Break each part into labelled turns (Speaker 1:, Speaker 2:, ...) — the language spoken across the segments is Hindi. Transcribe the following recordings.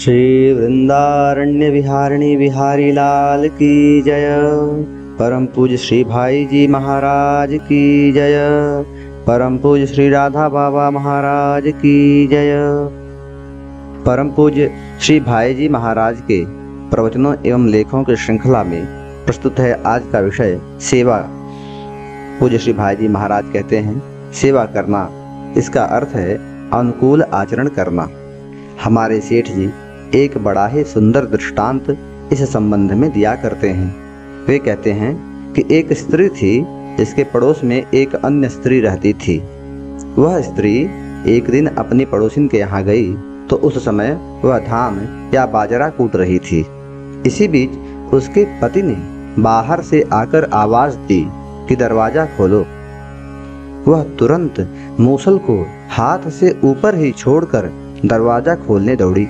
Speaker 1: श्री वृंदारण्य विहारिणी बिहारी लाल की जय। परम पूज्य श्री भाई जी महाराज की जय। परम पूज्य श्री राधा बाबा महाराज की जय। परम पूज्य श्री भाई जी महाराज के प्रवचनों एवं लेखों की श्रृंखला में प्रस्तुत है आज का विषय सेवा। पूज्य श्री भाई जी महाराज कहते हैं, सेवा करना इसका अर्थ है अनुकूल आचरण करना। हमारे सेठ जी एक बड़ा ही सुंदर दृष्टांत इस संबंध में दिया करते हैं। वे कहते हैं कि एक स्त्री थी जिसके पड़ोस में एक अन्य स्त्री रहती थी। वह स्त्री एक दिन अपनी पड़ोसिन के यहाँ गई तो उस समय वह धान या बाजरा कूट रही थी। इसी बीच उसके पति ने बाहर से आकर आवाज दी कि दरवाजा खोलो। वह तुरंत मूसल को हाथ से ऊपर ही छोड़कर दरवाजा खोलने दौड़ी।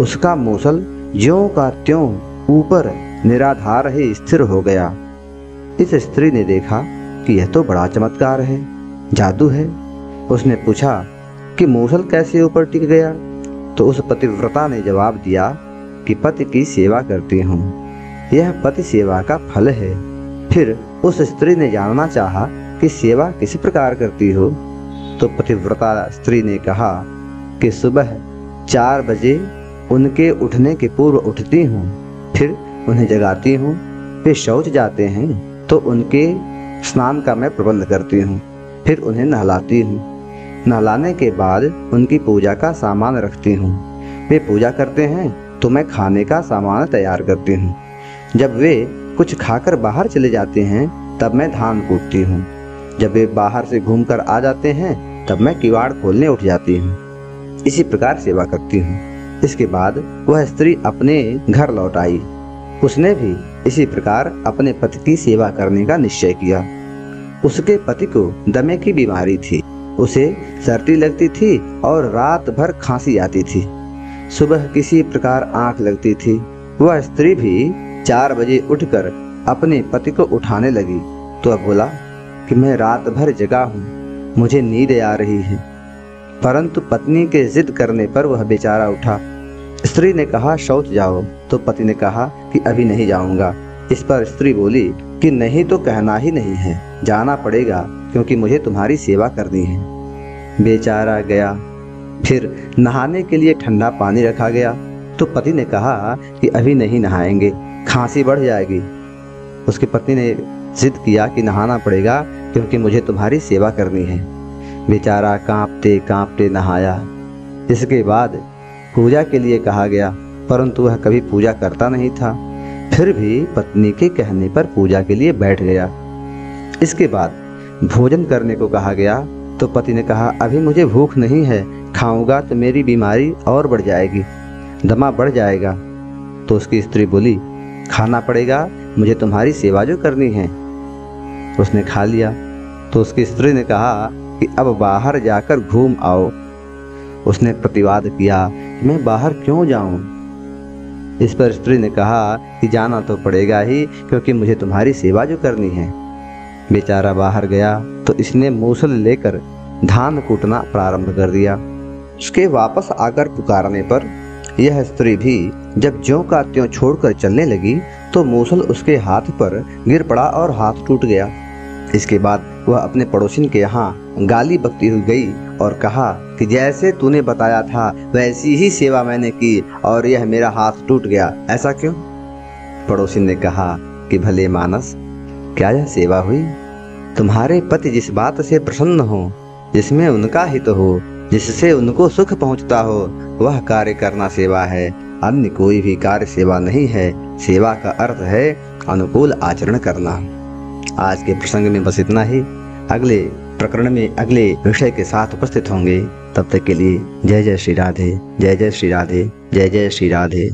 Speaker 1: उसका मूसल ज्यों का त्यों ऊपर निराधार ही स्थिर हो गया। इस स्त्री ने देखा कि यह तो बड़ा चमत्कार है, जादू है। उसने पूछा कि मूसल कैसे ऊपर टिक गया? तो उस पतिव्रता ने जवाब दिया कि पति की सेवा करती हूँ, यह पति सेवा का फल है। फिर उस स्त्री ने जानना चाहा कि सेवा किस प्रकार करती हो? तो पतिव्रता स्त्री ने कहा कि सुबह 4 बजे उनके उठने के पूर्व उठती हूँ, फिर उन्हें जगाती हूँ। वे शौच जाते हैं तो उनके स्नान का मैं प्रबंध करती हूँ, फिर उन्हें नहलाती हूँ। नहलाने के बाद उनकी पूजा का सामान रखती हूँ। वे पूजा करते हैं तो मैं खाने का सामान तैयार करती हूँ। जब वे कुछ खाकर बाहर चले जाते हैं तब मैं धान कूटती हूँ। जब वे बाहर से घूमकर आ जाते हैं तब मैं किवाड़ खोलने उठ जाती हूँ। इसी प्रकार सेवा करती हूँ। इसके बाद वह स्त्री अपने घर लौट आई। उसने भी इसी प्रकार अपने पति की सेवा करने का निश्चय किया। उसके पति को दमे की बीमारी थी, उसे सर्दी लगती थी और रात भर खांसी आती थी। सुबह किसी प्रकार आंख लगती थी। वह स्त्री भी 4 बजे उठकर अपने पति को उठाने लगी तो वह बोला कि मैं रात भर जगा हूँ, मुझे नींद आ रही है। परंतु पत्नी के जिद करने पर वह बेचारा उठा। स्त्री ने कहा शौच जाओ, तो पति ने कहा कि अभी नहीं जाऊंगा। इस पर स्त्री बोली कि नहीं तो कहना ही नहीं है, जाना पड़ेगा क्योंकि मुझे तुम्हारी सेवा करनी है। बेचारा गया। फिर नहाने के लिए ठंडा पानी रखा गया तो पति ने कहा कि अभी नहीं नहाएंगे, खांसी बढ़ जाएगी। उसकी पत्नी ने जिद किया कि नहाना पड़ेगा क्योंकि मुझे तुम्हारी सेवा करनी है। बेचारा कांपते कांपते नहाया। इसके बाद पूजा के लिए कहा गया, परंतु वह कभी पूजा करता नहीं था। फिर भी पत्नी के कहने पर पूजा के लिए बैठ गया। इसके बाद भोजन करने को कहा गया तो पति ने कहा अभी मुझे भूख नहीं है, खाऊंगा तो मेरी बीमारी और बढ़ जाएगी, दमा बढ़ जाएगा। तो उसकी स्त्री बोली खाना पड़ेगा, मुझे तुम्हारी सेवा जो करनी है। उसने खा लिया। तो उसकी स्त्री ने कहा कि अब बाहर जाकर घूम आओ। उसने प्रतिवाद किया कि मैं बाहर क्यों जाऊं? इस पर स्त्री ने कहा कि जाना तो पड़ेगा ही क्योंकि मुझे तुम्हारी सेवा जो करनी है। बेचारा बाहर गया तो इसने मूसल लेकर धान कूटना प्रारंभ कर दिया। उसके वापस आकर पुकारने पर यह स्त्री भी जब ज्यों का त्यों छोड़कर चलने लगी तो मूसल उसके हाथ पर गिर पड़ा और हाथ टूट गया। इसके बाद वह अपने पड़ोसिन के यहाँ गाली बकती हुई गई और कहा कि जैसे तूने बताया था वैसी ही सेवा मैंने की और यह मेरा हाथ टूट गया, ऐसा क्यों? पड़ोसिन ने कहा कि भले मानस, क्या यह सेवा हुई? तुम्हारे पति जिस बात से प्रसन्न हो, जिसमें उनका हित हो, जिससे उनको सुख पहुंचता हो, वह कार्य करना सेवा है। अन्य कोई भी कार्य सेवा नहीं है। सेवा का अर्थ है अनुकूल आचरण करना। आज के प्रसंग में बस इतना ही। अगले प्रकरण में अगले विषय के साथ उपस्थित होंगे। तब तक के लिए जय जय श्री राधे, जय जय श्री राधे, जय जय श्री राधे।